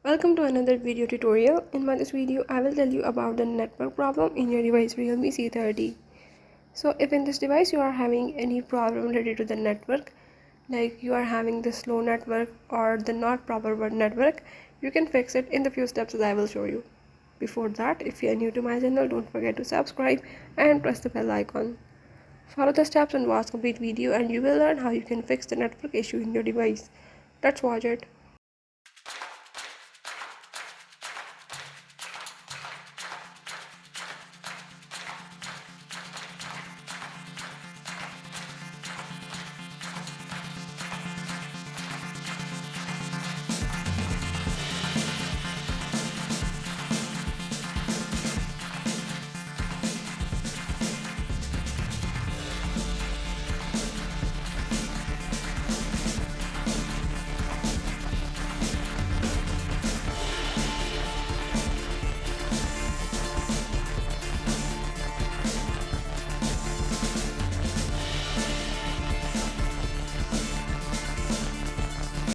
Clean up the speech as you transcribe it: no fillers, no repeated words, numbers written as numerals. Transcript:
Welcome to another video tutorial. In this video, I will tell you about the network problem in your device Realme C30. So if in this device you are having any problem related to the network, like you are having the slow network or the not proper word network, you can fix it in the few steps that I will show you. Before that, if you are new to my channel, don't forget to subscribe and press the bell icon. Follow the steps and watch complete video and you will learn how you can fix the network issue in your device. Let's watch it.